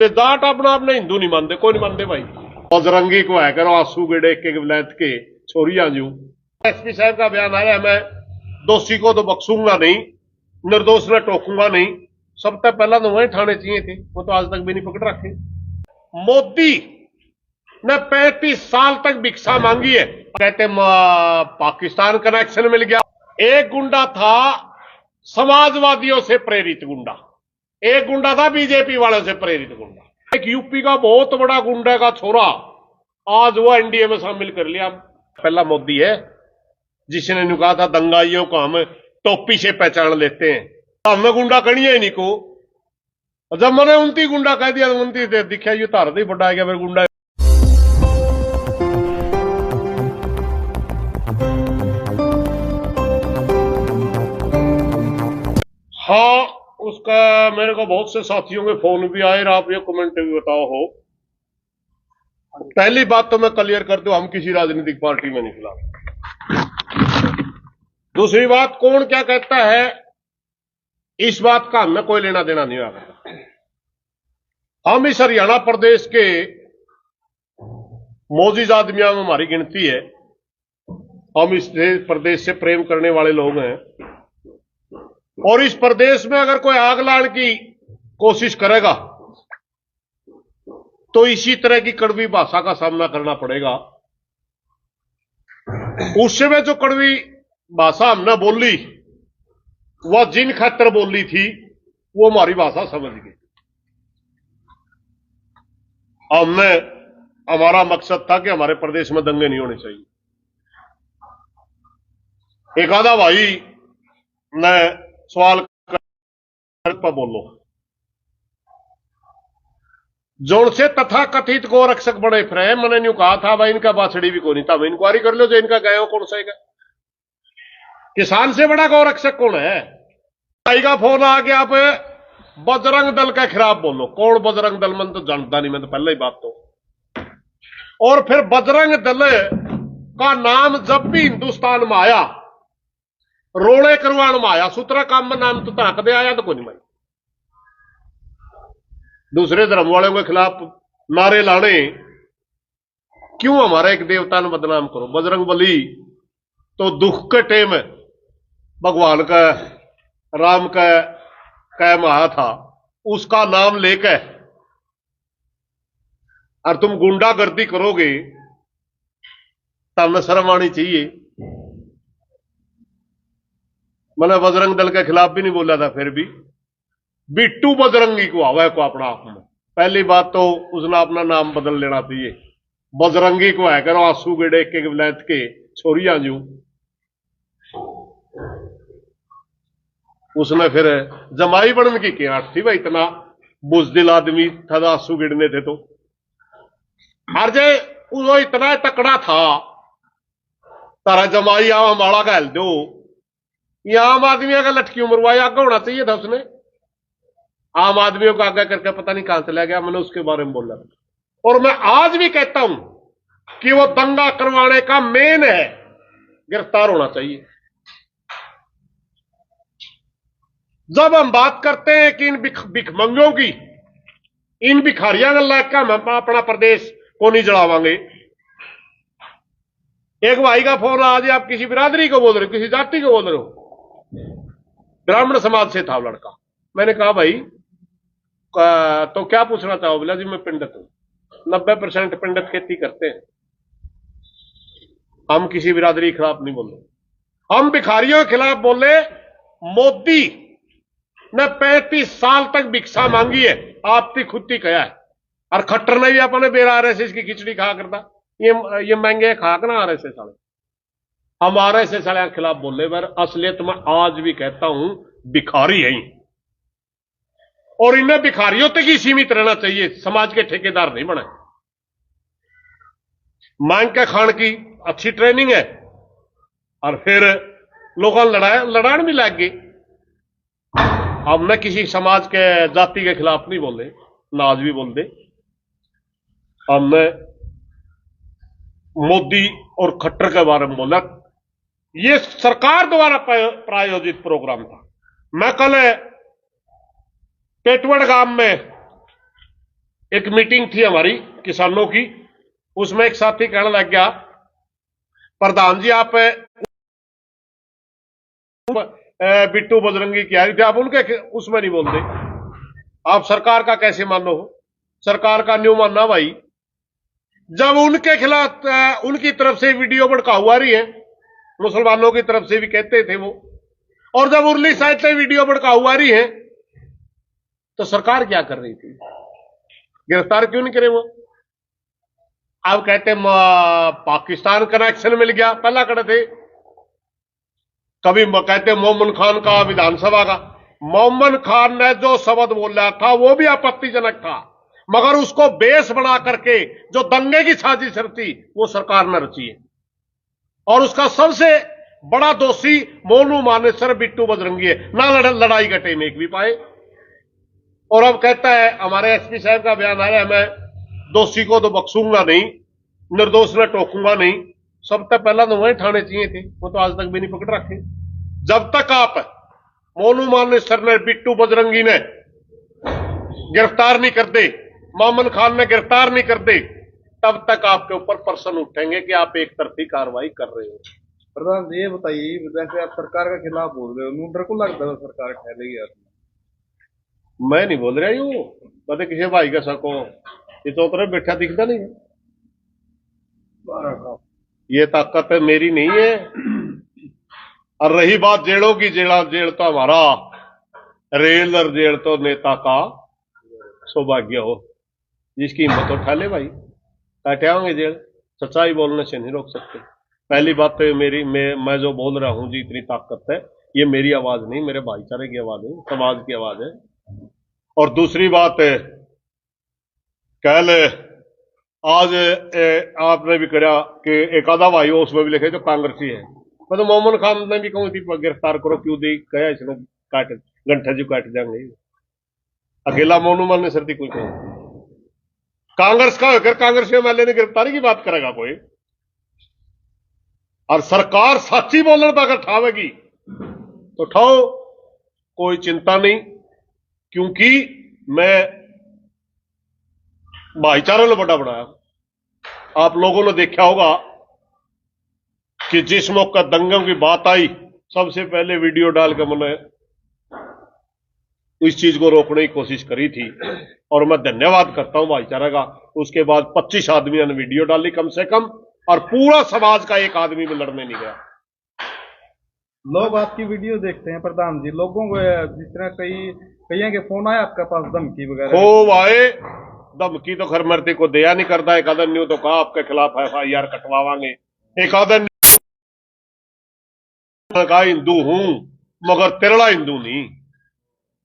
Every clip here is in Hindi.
जाट अपना अपने हिंदू नहीं मानते, कोई नहीं मानते भाई। बजरंगी को है करो आंसू गेड़े के विलायत के छोरिया जू। एसपी साहब का बयान आया, मैं दोषी को तो बख्शूंगा नहीं, निर्दोष ने टोकूंगा नहीं। सबसे पहला तो वही ठाने चाहिए थे, वो तो आज तक भी नहीं पकड़ रखे। मोदी ने 35 साल तक भिक्षा मांगी है, कहते पाकिस्तान कनेक्शन मिल गया। एक गुंडा था समाजवादियों से प्रेरित गुंडा, एक गुंडा था बीजेपी वालों से प्रेरित गुंडा। एक यूपी का बहुत बड़ा गुंडा का छोरा आज वो एनडीए में शामिल कर लिया। पहला मोदी है जिसने कहा था दंगाइयों को हम टोपी से पहचान लेते हैं, हमें गुंडा करिए ही नहीं को। जब मैंने 29 गुंडा कह दिया तो 29 दिखा ये तार ही बड़ा गया मेरे गुंडा। हाँ, उसका मेरे को बहुत से साथियों के फोन भी आए और आप ये कमेंट भी बताओ हो। पहली बात तो मैं क्लियर कर दूं, हम किसी राजनीतिक पार्टी में नहीं खिलाफ। दूसरी बात, कौन क्या कहता है इस बात का हमें कोई लेना देना नहीं होगा। हम इस हरियाणा प्रदेश के मोजीज आदमियों में हमारी गिनती है। हम इस प्रदेश से प्रेम करने वाले लोग हैं और इस प्रदेश में अगर कोई आग लाने की कोशिश करेगा तो इसी तरह की कड़वी भाषा का सामना करना पड़ेगा। उस समय जो कड़वी भाषा हमने बोली वह जिन खातर बोली थी वो हमारी भाषा समझ गई। हमने हमारा मकसद था कि हमारे प्रदेश में दंगे नहीं होने चाहिए। एक आधा भाई ने सवाल पर बोलो जोन से तथा कथित गो रक्षक बड़े फिर मैंने न्यू कहा था भाई इनका बाछड़ी भी कोई नहीं था, इंक्वायरी कर लो जो इनका गए हो कौन सा है। किसान से बड़ा गौ रक्षक कौन है? भाई का फोन आ गया, आप बजरंग दल के खिलाफ बोलो। कौन बजरंग दल? मैं तो जानता नहीं, मैं तो पहले ही बात तो। और फिर बजरंग दल का नाम जब भी हिंदुस्तान में आया रोड़े करवाण में आया, सूत्रा काम में नाम तो ताक दे आया तो कोई नहीं भाई। दूसरे धर्म वालों के खिलाफ नारे लाने क्यों हमारा एक देवता ने बदनाम करो। बजरंग बली तो दुख के टेम भगवान का राम का कैम आया था, उसका नाम लेकर और तुम गुंडागर्दी करोगे तब शर्म आनी चाहिए। मैंने बजरंग दल के खिलाफ भी नहीं बोला था, फिर भी बिट्टू बजरंगी को आवा को अपना आप में। पहली बात तो उसने अपना नाम बदल लेना चाहिए। बजरंगी को है करो आंसू गेड़े के विलायत के छोरिया जू। उसने फिर जमाई बनने की क्या थी भाई, इतना बुजदिल आदमी था आंसू गिड़ने थे तो। हर जे वो इतना तकड़ा था तारा जमाई आवा माड़ा कहल दो। ये आम आदमियों का लटकी उम्रवाई आगे होना चाहिए था उसने। आम आदमियों को आगे करके पता नहीं कहां चला गया, मैंने उसके बारे में बोला। और मैं आज भी कहता हूं कि वो दंगा करवाने का मेन है, गिरफ्तार होना चाहिए। जब हम बात करते हैं कि इन भिखमंगों की, इन भिखारियों का लायका हम अपना प्रदेश को नहीं जलावांगे। एक भाई का फोन आज, आप किसी बिरादरी को बोल रहे हो, किसी जाति को बोल रहे हो? ब्राह्मण समाज से था लड़का। मैंने कहा भाई तो क्या पूछना चाहो? बोला जी मैं पंडित हूं। 90% पंडित खेती करते हैं। हम किसी बिरादरी के खिलाफ नहीं बोल रहे, हम भिखारियों के खिलाफ बोले। मोदी ने 35 साल तक भिक्षा मांगी है, आपकी खुद कहा है। और खट्टर ने भी अपने बेरा आरएसएस की खिचड़ी खा करता। ये महंगे खाक ना आरएसएस वाले। हम आरएसएस वाले के खिलाफ बोले, पर असलियत में आज भी कहता हूं भिखारी है। और इन्हें भिखारियों तक ही सीमित रहना चाहिए, समाज के ठेकेदार नहीं बने। मांग के खान की अच्छी ट्रेनिंग है और फिर लोगों लड़ान भी लग गई। हमने किसी समाज के जाति के खिलाफ नहीं बोले, ना आज भी बोल दे। हमने मोदी और खट्टर के बारे में बोला। यह सरकार द्वारा प्रायोजित प्रोग्राम था। मैं कल पेटवड़ गांव में एक मीटिंग थी हमारी किसानों की, उसमें एक साथी कहने लग गया, प्रधान जी आप बिट्टू बजरंगी की आ रही थी, आप उनके उसमें नहीं बोलते, आप सरकार का कैसे मानो हो? सरकार का न्यू मानना भाई। जब उनके खिलाफ उनकी तरफ से वीडियो भड़काऊ आ रही है, मुसलमानों की तरफ से भी कहते थे वो, और जब उर्ली साइड से वीडियो भड़काऊ आ रही है, तो सरकार क्या कर रही थी? गिरफ्तार क्यों नहीं करे वो? अब कहते पाकिस्तान कनेक्शन मिल गया, पहला करे थे। कभी कहते मोमन खान का विधानसभा का, मोमन खान ने जो शब्द बोला था वो भी आपत्तिजनक था, मगर उसको बेस बना करके जो दंगे की साजिश रची वो सरकार ने रची है, और उसका सबसे बड़ा दोषी मोनू मानेसर बिट्टू बजरंगी है, ना लड़ाई घटे में एक भी पाए। और अब कहता है, हमारे एसपी साहब का बयान आया, मैं दोषी को तो बख्शूंगा नहीं, निर्दोष में टोकूंगा नहीं। सब तक पहला तो वही ठाने चाहिए थे, वो तो आज तक भी नहीं पकड़ रखे। जब तक आप मोनू मानेसर ने, बिट्टू बजरंगी ने गिरफ्तार नहीं कर दे, मोमन खान ने गिरफ्तार नहीं कर दे, तब तक आपके ऊपर प्रश्न उठेंगे कि आप एक तरफी कार्रवाई कर रहे हो। प्रधान जी ये बताइए, जैसे आप सरकार के खिलाफ बोल रहे हो, डर को लगता है सरकार ठहरेगी आपने? मैं नहीं बोल रहा हूं, पता किसी भाई का सको, ये तो उतरे बैठा दिखता नहीं है। ये ताकत मेरी नहीं है। और रही बात जेलों की, जेल तो हमारा रेल और जेल तो नेता का सौभाग्य हो, जिसकी हिम्मत उठा ले भाई, काटे होंगे जेल। सच्चाई बोलने से नहीं रोक सकते। पहली बात तो मेरी, मैं जो बोल रहा हूं जी, इतनी ताकत है, ये मेरी आवाज नहीं, मेरे भाईचारे की आवाज है, समाज की आवाज है। और दूसरी बात है, कल आज आपने भी करा कि एक आधा भाई हो, उसमें भी लिखे जो कांग्रेसी है, मतलब मोमन खान ने भी कहूँ थी गिरफ्तार करो, क्यों दी कहा इसने काट गंठा जो काट जाएंगे। अकेला मोनू मान ने सर्दी कोई कहूँ, कांग्रेस का होकर कांग्रेस में एमएलए ने गिरफ्तारी की बात करेगा कोई? और सरकार सच्ची बोलने पर अगर ठावेगी तो ठाओ, कोई चिंता नहीं, क्योंकि मैं भाईचारे ने बड़ा बनाया। आप लोगों ने देखा होगा कि जिस मौका दंगों की बात आई, सबसे पहले वीडियो डाल के मैंने इस चीज को रोकने की कोशिश करी थी, और मैं धन्यवाद करता हूं भाईचारा का। उसके बाद 25 आदमियों ने वीडियो डाली कम से कम, और पूरा समाज का एक आदमी भी लड़ने नहीं गया। लोग आपकी वीडियो देखते हैं प्रधान जी, लोगों को जिस तरह कई के फोन आए आपके पास धमकी वगैरह? खूब आए, धमकी तो खर मरते को दिया नहीं करता। एक आदर न्यू तो कहा आपके खिलाफ FIR कटवावांगे, एक आदर कहा हिंदू हूं मगर तिरड़ा हिंदू नहीं,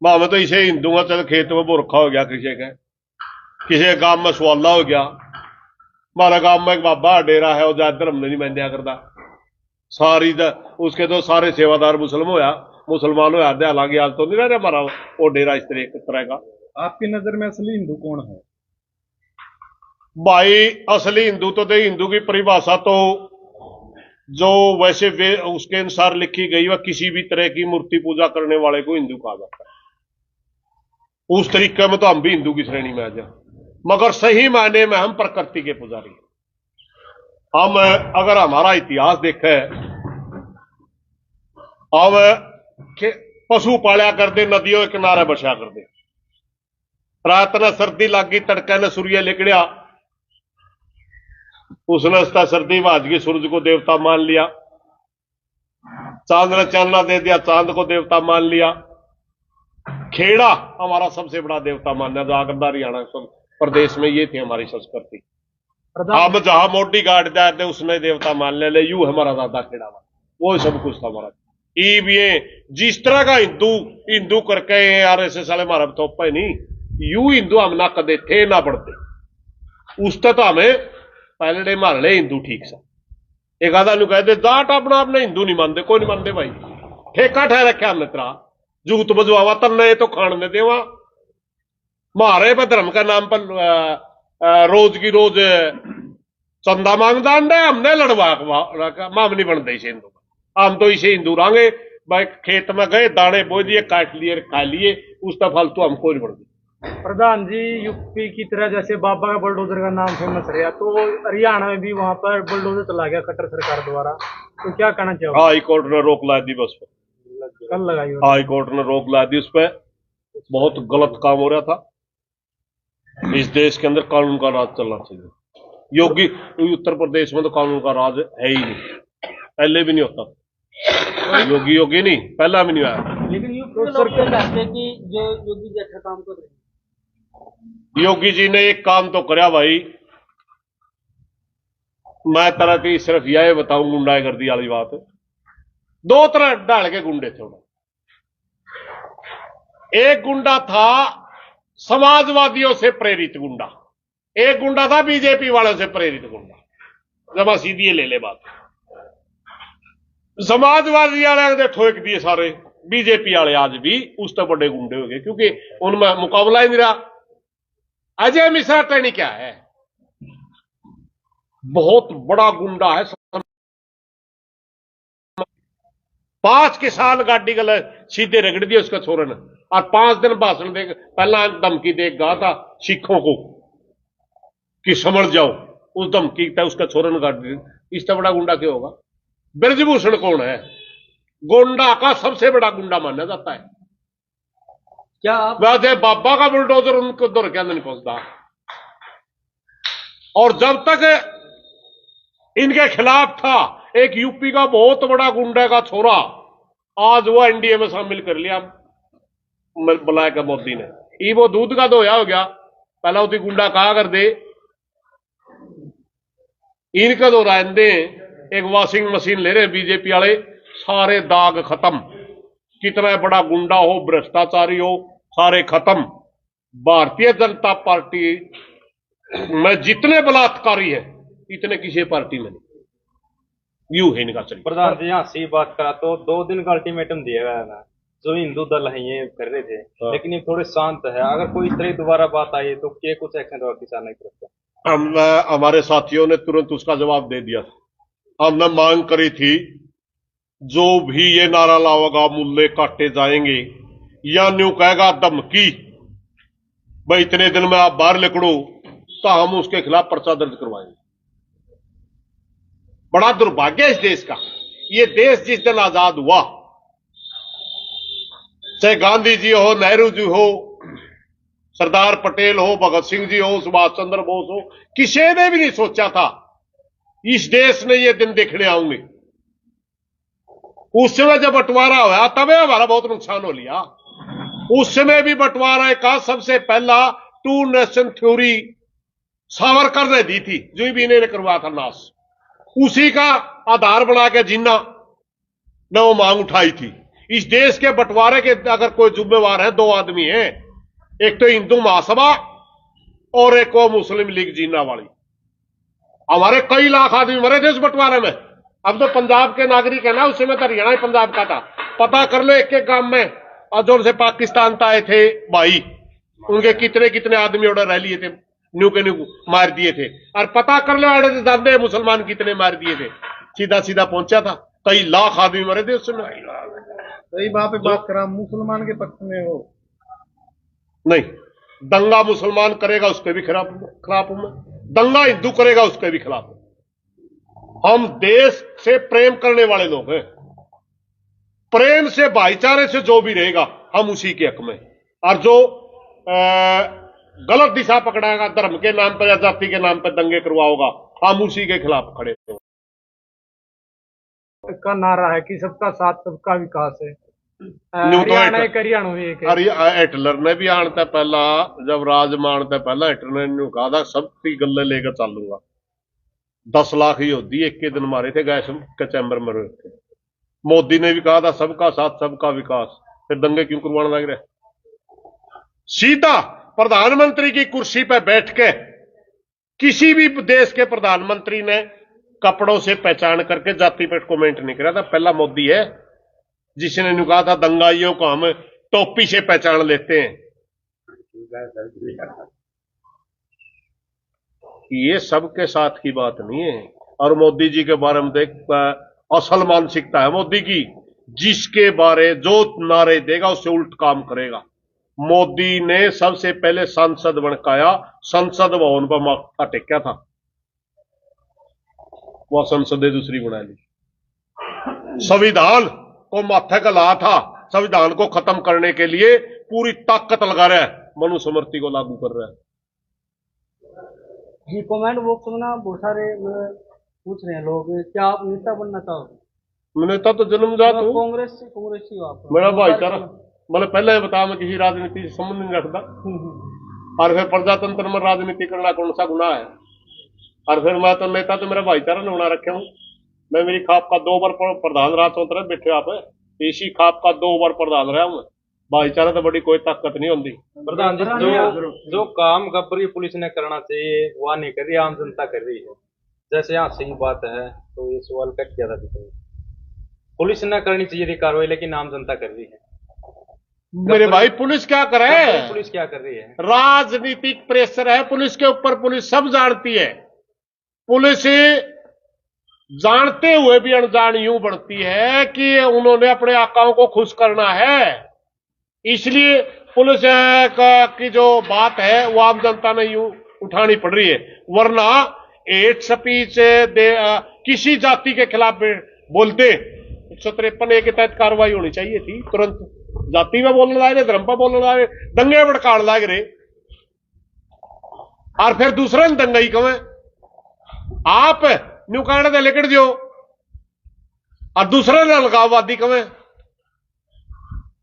मैं तो इसे हिंदू चल खेत में बुरखा हो गया, किसी गांव में सुवाला हो गया। हमारा गांव में एक बाबा डेरा है, वो ज्यादा धर्म नहीं मान्या करता, सारी उसके तो सारे सेवादार मुसलमान होया, हालांकि आज तो नहीं रह रहा हमारा वो डेरा इस तरह का। आपकी नजर में असली हिंदू कौन है भाई? असली हिंदू तो हिंदू की परिभाषा तो जो वैसे उसके अनुसार लिखी गई, वह किसी भी तरह की मूर्ति पूजा करने वाले को हिंदू कहा जाता है। उस तरीके में तो हम भी हिंदू की श्रेणी में आ जाए, मगर सही मायने में हम प्रकृति के पुजारी। हम अगर हमारा इतिहास देखे, हम पशु पालिया कर दे, नदियों के किनारे बसा कर दे, रात ने सर्दी लागी, तड़के ने सूर्य लिकड़िया, उसने उसका सर्दी भाज के सूरज को देवता मान लिया, चांद ने चांदना दे दिया, चांद को देवता मान लिया। खेड़ा हमारा सबसे बड़ा देवता मानना, जो आगरदा हरियाणा प्रदेश में ये थी हमारी संस्कृति। अब जहां मोटी गाड़ जाते उसने देवता मान ले, यू हमारा दादा खेड़ा वाला, वो सब कुछ था हमारा। ये जिस तरह का हिंदू करके RSS वाले हमारा थोपा नहीं, यू हिंदू हम ना कदे थे ना पढ़ते, उससे तो हमें पहले मारले हिंदू ठीक सा। एक आधा नु कहते जाट अपना आपने हिंदू नहीं मानते, कोई नहीं मानते भाई, ठेका ठहर रखा हमने तेरा, जूत बजवावा तन्ने तो खान ने देवा, मारे पे धर्म का नाम पर रोज की रोज चंदा मांगदा हमने लड़वा माम नहीं बनते इसे हिंदू, हम तो इसे हिंदू रहांगे भाई। खेत में गए, दाने बो दिए, काट लिए, खा लिए, उसका फालतू हमको नहीं बनते। प्रधान जी, यूपी की तरह जैसे बाबा का बुलडोजर का नाम फेमस रहा, तो हरियाणा में भी वहां पर बुलडोजर चला गया खट्टर सरकार द्वारा, तो क्या कहना चाहोगे? हाई कोर्ट ने रोक ला दी बस पे। कल लगाई होगी। हाई कोर्ट ने रोक ला दी उस पर। बहुत गलत काम हो रहा था। इस देश के अंदर कानून का राज चलना चाहिए। योगी उत्तर प्रदेश में तो कानून का राज है ही नहीं, पहले भी नहीं होता। योगी योगी नहीं, पहला भी नहीं आया। लेकिन यूपी के लोग ये कहते हैं कि जो योगी जी अच्छा काम कर रहे हैं। योगी जी ने एक काम तो कराया भाई, मैं तरह की सिर्फ यह बताऊं गुंडागर्दी वाली बात। दो तरह डाल के गुंडे थे उन्हें। एक गुंडा था समाजवादियों से प्रेरित गुंडा, एक गुंडा था बीजेपी वालों से प्रेरित गुंडा। जब सीधी ले ले बात, समाजवादी वाले ने ठोक दिए सारे, बीजेपी वाले आज भी उस तो बड़े गुंडे हो गए, क्योंकि उनमें मुकाबला ही नहीं रहा। अजय मिश्रा टैनी क्या है, बहुत बड़ा गुंडा है। 5 किसान गाड़ी गल सीधे रगड़ दिए उसका छोरे ने, और 5 दिन भाषण दे पहला धमकी दे गया था सिखों को कि समझ जाओ। उस धमकी था उसका छोरे ने गाड़ी दी। इससे बड़ा गुंडा क्या होगा? ब्रजभूषण कौन है? गोंडा का सबसे बड़ा गुंडा माना जाता है। क्या आप वैसे बाबा का बुलडोजर उनको दौर के अंदर नहीं पहुंचता। और जब तक इनके खिलाफ था एक यूपी का बहुत बड़ा गुंडा का छोरा, आज वो एनडीए में शामिल कर लिया बुलाया का मोदी ने। ये वो दूध का धोया हो गया, पहला उसी गुंडा कहा कर दे इनका दो रहते। एक वॉशिंग मशीन ले रहे बीजेपी वाले, सारे दाग खत्म। कितना बड़ा गुंडा हो, भ्रष्टाचारी हो, सारे खत्म। भारतीय जनता पार्टी में जितने बलात्कारी है इतने किसी पार्टी में नहीं। व्यू है इनका। चलिए प्रधान जी, यहाँ से बात करा तो 2 दिन का अल्टीमेटम दिया गया था, जो हिंदू दल है ये कर रहे थे, लेकिन ये थोड़े शांत है। अगर कोई इस तरह की दोबारा बात आई तो क्या कुछ एक्शन होगा किसान की तरफ से? हमारे साथियों ने तुरंत उसका जवाब दे दिया। हमने मांग करी थी जो भी ये नारा लाओगा मुल्ले काटे जाएंगे, या न्यू कहेगा धमकी भाई इतने दिन में आप बाहर निकलो, तो हम उसके खिलाफ पर्चा दर्ज करवाएंगे। बड़ा दुर्भाग्य इस देश का। ये देश जिस दिन आजाद हुआ, चाहे गांधी जी हो, नेहरू जी हो, सरदार पटेल हो, भगत सिंह जी हो, सुभाष चंद्र बोस हो, किसी ने भी नहीं सोचा था इस देश में ये दिन देखने आऊंगे। उस समय जब बंटवारा हुआ तब हमारा बहुत नुकसान हो लिया। उस समय भी बंटवारा का सबसे पहला 2 नेशन थ्योरी सावरकर ने दी थी, जो भी इन्होंने करवाया था नाश। उसी का आधार बना के जिन्ना ने वो मांग उठाई थी। इस देश के बंटवारे के अगर कोई जिम्मेवार है, 2 आदमी हैं, एक तो हिंदू महासभा और एक वो मुस्लिम लीग जीना वाली। हमारे कई लाख आदमी मरे थे उस बंटवारे में। अब तो पंजाब के नागरिक है ना, उस समय तो हरियाणा पंजाब का था। पता कर लो एक एक गांव में, और जो से पाकिस्तान से आए थे भाई, उनके कितने कितने आदमी ऑर्डर रह लिए थे, न्यू के न्यू मार दिए थे। और पता कर लो आड़े जानते मुसलमान कितने मार दिए थे। सीधा सीधा पहुंचा था, कई लाख आदमी मरे थे उस समय। सही बात पे बात करा, मुसलमान के पक्ष में हो नहीं, दंगा मुसलमान करेगा उसके भी खिलाफ हूं मैं, दंगा हिंदू करेगा उसके भी खिलाफ हूं। हम देश से प्रेम करने वाले लोग हैं। प्रेम से, भाईचारे से जो भी रहेगा हम उसी के हक में। और जो गलत दिशा पकड़ाएगा, धर्म के नाम पर या जाति के नाम पर दंगे करवाओगा, हम उसी के खिलाफ खड़े हैं। का नारा है कि सबका साथ सबका विकास है। तो हरियाणा एक एक है। हिटलर ने भी आने पहला, जब राज मानते पहला हिटलर ने कहा था सबकी गल्ले लेकर चलूंगा। 10 लाख योद्धी एक के दिन मारे थे गैस के चैम्बर में रहे थे। मोदी ने भी कहा था सबका साथ सबका विकास, फिर दंगे क्यों करवाने लग रहे? सीधा प्रधानमंत्री की कुर्सी पर बैठ के किसी भी देश के प्रधानमंत्री ने कपड़ों से पहचान करके जाति पर कमेंट नहीं करा था। पहला मोदी है जिसने कहा था दंगाइयों को हम टोपी से पहचान लेते हैं। ये सबके साथ की बात नहीं है। और मोदी जी के बारे में देख, असल मानसिकता है मोदी की, जिसके बारे जो नारे देगा उससे उल्ट काम करेगा। मोदी ने सबसे पहले संसद बनकाया, संसद भवन पर माथा टेका था, वह संसद दूसरी बना ली। संविधान को माथे का ला था, संविधान को खत्म करने के लिए पूरी ताकत लगा रहा है, मनुस्मृति को लागू कर रहा है। जी कमेंट बॉक्स में ना बहुत सारे पूछ रहे हैं लोग, क्या आप नेता बनना चाहोगे? नेता तो जन्मजात हूं, कांग्रेसी हो आप? मेरा भाईचारा, मैंने पहले बता, मैं किसी राजनीति से संबंध नहीं रखता। और फिर प्रजातंत्र में राजनीति करना कौन सा गुनाह है? और फिर मैं तो नेता तो मेरा भाईचारा ने बना रखे हूं। मैं मेरी खाप का 2 बार प्रधान रहा, चौथ रहे बैठे आप, इसी खाप का 2 बार प्रधान रहा हूं। भाईचारा तो बड़ी कोई ताकत नहीं होती। प्रधान जी, जो काम गब्बरी पुलिस ने करना चाहिए वह नहीं कर रही, आम जनता कर रही है। जैसे यहाँ सही बात है, तो ये सवाल कट किया था। पुलिस ने करनी चाहिए थी कार्रवाई, लेकिन आम जनता कर रही है। मेरे भाई पुलिस क्या करे? पुलिस क्या कर रही है? राजनीतिक प्रेशर है पुलिस के ऊपर, पुलिस सब जानती है। पुलिस जानते हुए भी अनजान यूं बढ़ती है कि उन्होंने अपने आकाओं को खुश करना है, इसलिए पुलिस की जो बात है वो आम जनता ने यूं उठानी पड़ रही है। वरना हेट स्पीच किसी जाति के खिलाफ बोलते 153 के तहत कार्रवाई होनी चाहिए थी तुरंत। जाति में बोलने लगे, धर्म पर बोलने लगे, दंगे भड़काड़ लग रहे, और फिर दूसरा दंगाई कमें आप न्यू कनाडा लेकर दियो, और दूसरे ने अलगाववादी कमें।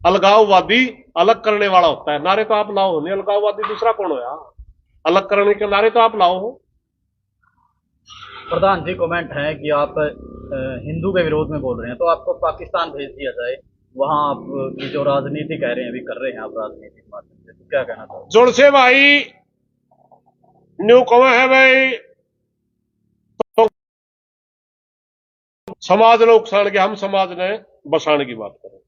अलगाववादी अलग करने वाला होता है, नारे तो आप लाओ हो, नहीं अलगाववादी दूसरा कौन हो यार? अलग करने के नारे तो आप लाओ हो। प्रधान जी कमेंट है कि आप हिंदू के विरोध में बोल रहे हैं, तो आपको पाकिस्तान भेज दिया जाए, वहां आप की जो राजनीति कह रहे हैं अभी कर रहे हैं आप राजनीति के माध्यम से, तो क्या कहना चाहोगे? जोड़ से भाई न्यू कमें है भाई, तो समाज ने उकसाण के, हम समाज ने बसाने की बात करें।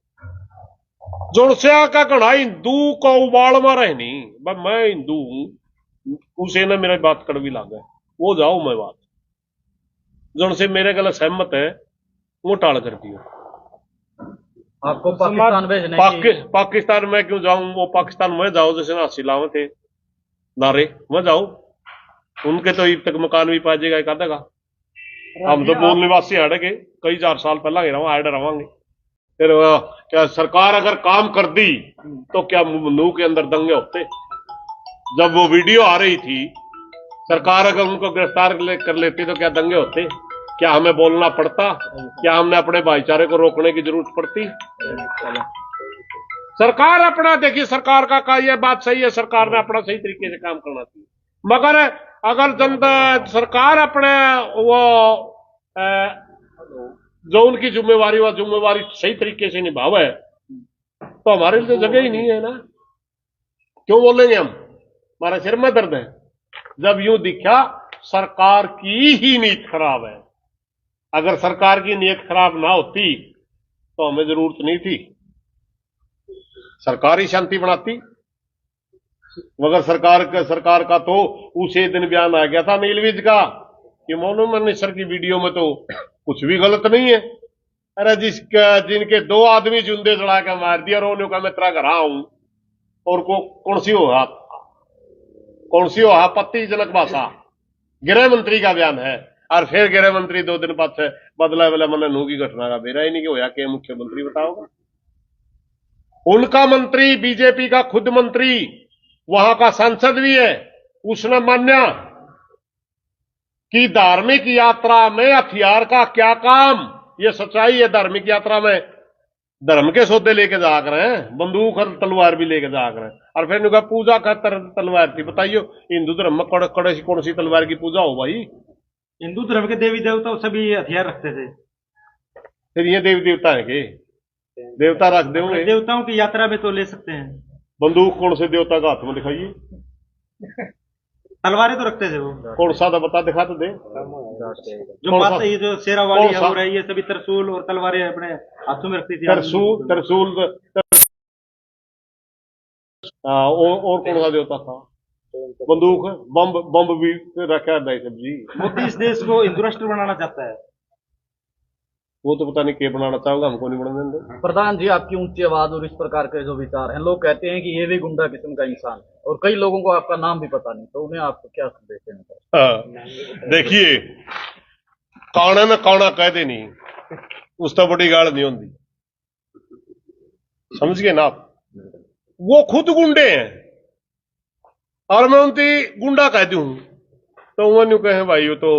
जुड़सिया का घना हिंदू को उबाल में रहनी, मैं हिंदू हूं, उसे ना मेरी बात कड़वी लागे, वो जाओ मैं बात जिनसे मेरे गलत सहमत है वो टाल कर दियो। आपको पाकिस्तान भेजने पाकिस्तान में क्यों जाऊं? वो पाकिस्तान में जाओ, जैसे ना सिलावे थे नारे, मैं जाओ, उनके तो अब तक मकान भी पा जाएगा एक आधेगा। हम तो मूल निवासी हट गए, कई 4 साल पहला हट रवांगे। फिर क्या सरकार अगर काम कर दी तो क्या मुंह के अंदर दंगे होते? जब वो वीडियो आ रही थी, सरकार अगर उनको गिरफ्तार कर लेती तो क्या दंगे होते? क्या हमें बोलना पड़ता? क्या हमने अपने भाईचारे को रोकने की जरूरत पड़ती? सरकार अपना देखिए, सरकार का ये बात सही है, सरकार ने अपना सही तरीके से काम करना चाहिए। मगर अगर जनता सरकार अपने वो जो उनकी जिम्मेवारी वह जिम्मेवारी सही तरीके से निभावे तो हमारे लिए जगह ही नहीं है ना। क्यों बोलेंगे हम? हमारे सिर में दर्द है जब यूं दिखा सरकार की ही नीयत खराब है। अगर सरकार की नीयत खराब ना होती तो हमें जरूरत नहीं थी, सरकार ही शांति बनाती। मगर सरकार का तो उसी दिन बयान आ गया था नीलविज का कि मोनू मिनिस्टर की वीडियो में तो कुछ भी गलत नहीं है। अरे जिनके 2 आदमी जुंदे चढ़ा के मार दिया और उन्होंने कहा मैं तेरा घर आऊं, और कौन सी हो आपत्तिजनक भाषा गृह मंत्री का बयान है। और फिर गृह मंत्री 2 दिन बाद बदला वाला मैंने नू की घटना का बेरा ही नहीं कि होया कि मुख्यमंत्री बताओगा। उनका मंत्री बीजेपी का खुद मंत्री वहां का सांसद भी है, उसने मान्या कि धार्मिक यात्रा में हथियार का क्या काम? ये सच्चाई है, धार्मिक यात्रा में धर्म के सौदे लेके जाग रहे हैं, बंदूक और तलवार भी लेके जाग रहे हैं। और फिर उनका पूजा का तलवार थी, बताइए हिंदू धर्म में कौन सी तलवार की पूजा हो भाई? हिंदू धर्म के देवी देवता सभी हथियार रखते थे। फिर ये देवी देवता है के देवता रख देंगे? देवताओं की यात्रा में तो ले सकते हैं। बंदूक कौन से देवता का हाथ में दिखाइए? तलवारें तो रखते थे वो। कौन सा था बता, दिखा तो दे। जो माता ये जो शेरावाली हो रही है, ये सभी त्रिशूल और तलवारें अपने हाथों में रखती थी। त्रिशूल और कौन सा देवता था? बंदूक, बम भी रखा है सब्जी। मोदी इस देश को हिंदू राष्ट्र बनाना चाहता है। वो तो पता नहीं क्या बनाना चाहोगा, हमको नहीं बनाने देंगे। प्रधान जी, आपकी ऊंची आवाज और इस प्रकार के जो विचार हैं, लोग कहते हैं कि ये भी गुंडा किस्म का इंसान है, और कई लोगों को आपका नाम भी पता नहीं, तो उन्हें आप क्या संदेश देना चाहते हाँ, देखिए, काना ना काना कह दे नहीं, उस तो बड़ी गाल नहीं होती, समझ गए ना आप। वो खुद गुंडे हैं और मैं उनकी गुंडा कह दूं तो वो कहे भाई वो तो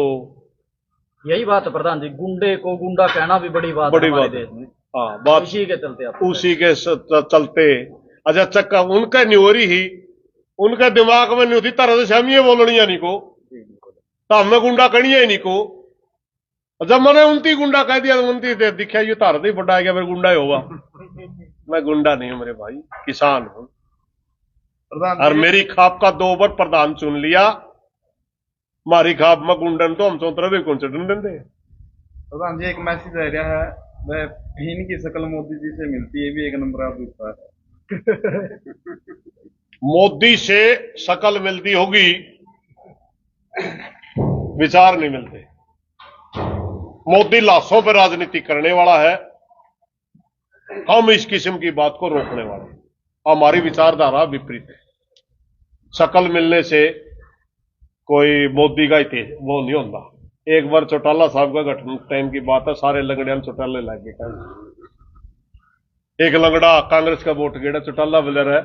यही बात है प्रधान जी, गुंडे को गुंडा कहना भी बड़ी बात बड़ी है हमारे बात है। देश में। हाँ, बात इसी के चलते आप उसी के चलते। अच्छा चक्का उनका न्योरी ही, उनके दिमाग में नहीं होती तरह से हम ये बोलनी है निको, तो हमें गुंडा करनी है निको। जब मैंने उनती गुंडा कह दिया तो उनती दिखा ये तार ही बड़ा गया, मेरे गुंडा ही होगा। मैं गुंडा नहीं हूं मेरे भाई, किसान हूं, प्रधान और जी, मेरी खाप का 2 बार प्रधान चुन लिया, मारी खाप में गुंडन तो हम चौतरा भी कौन से डंडन दे। प्रधान जी एक मैसेज आ रहा है, वह भीन की शक्ल मोदी जी से मिलती है, भी एक नंबर आप दूसरा है। मोदी से शकल मिलती होगी, विचार नहीं मिलते। मोदी लाशों पर राजनीति करने वाला है, हम इस किस्म की बात को रोकने वाले हैं। हमारी विचारधारा विपरीत है। शकल मिलने से कोई मोदी का ही वो नहीं होता। एक बार चौटाला साहब का गठन टाइम की बात है, सारे लंगड़ियां चौटाले लागे एक लंगड़ा कांग्रेस का वोट गेड़ा चौटाला बिलर है,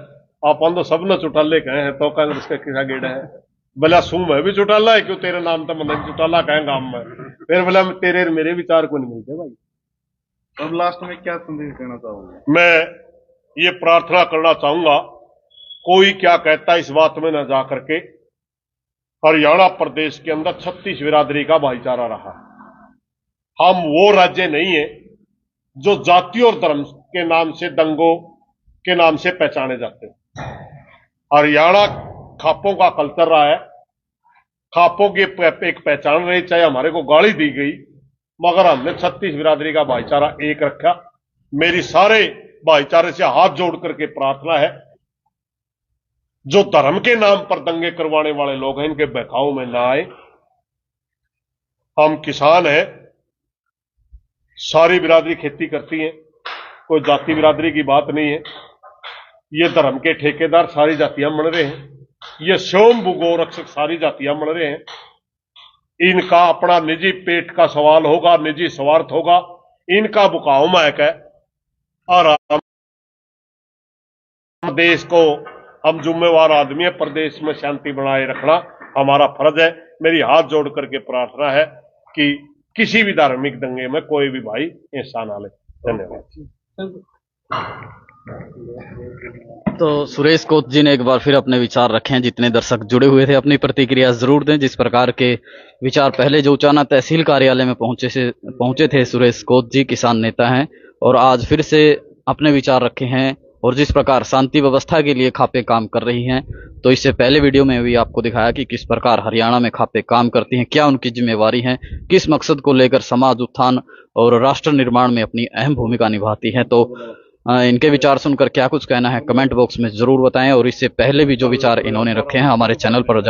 अपन तो सब न चौटाले कहे हैं, तो कांग्रेस का किसा गेड़ा है भला सू मैं भी चौटाला है, क्यों तेरे नाम तो मन चौटाला कहें गांव में, फिर बोला तेरे मेरे विचार को नहीं मिलते भाई। अब लास्ट में क्या संदेश देना चाहोगे? मैं ये प्रार्थना करना चाहूंगा, कोई क्या कहता है इस बात में न जा करके, हरियाणा प्रदेश के अंदर 36 बिरादरी का भाईचारा रहा। हम वो राज्य नहीं है जो जाति और धर्म के नाम से, दंगों के नाम से पहचाने जाते हैं। हरियाणा खापों का कल्चर रहा है, खापों की एक पहचान रही, चाहे हमारे को गाली दी गई, मगर हमने 36 बिरादरी का भाईचारा एक रखा। मेरी सारे भाईचारे से हाथ जोड़ करके प्रार्थना है, जो धर्म के नाम पर दंगे करवाने वाले लोग हैं, इनके बहकाव में ना आए। हम किसान हैं, सारी बिरादरी खेती करती है, कोई जाति बिरादरी की बात नहीं है। ये धर्म के ठेकेदार सारी जातियां बन रहे हैं, ये स्वयं गौ रक्षक सारी जातियां बन रहे हैं। इनका अपना निजी पेट का सवाल होगा, निजी स्वार्थ होगा, इनका बुकाव महक है। और हम देश को, हम जिम्मेवार आदमी है, प्रदेश में शांति बनाए रखना हमारा फर्ज है। मेरी हाथ जोड़ करके प्रार्थना है कि किसी भी धार्मिक दंगे में कोई भी भाई हिस्सा ना ले। धन्यवाद। तो सुरेश कोत जी ने एक बार फिर अपने विचार रखे हैं। जितने दर्शक जुड़े हुए थे अपनी प्रतिक्रिया जरूर दें। जिस प्रकार के विचार पहले जो उचाना तहसील कार्यालय में पहुंचे थे सुरेश कोत जी, किसान नेता हैं, और आज फिर से अपने विचार रखे हैं, और जिस प्रकार शांति व्यवस्था के लिए खापे काम कर रही हैं, तो इससे पहले वीडियो में भी आपको दिखाया कि किस प्रकार हरियाणा में खापे काम करती हैं, क्या उनकी जिम्मेवारी है, किस मकसद को लेकर समाज उत्थान और राष्ट्र निर्माण में अपनी अहम भूमिका निभाती है। तो इनके विचार सुनकर क्या कुछ कहना है कमेंट बॉक्स में जरूर बताएं, और इससे पहले भी जो विचार इन्होंने रखे हैं हमारे चैनल पर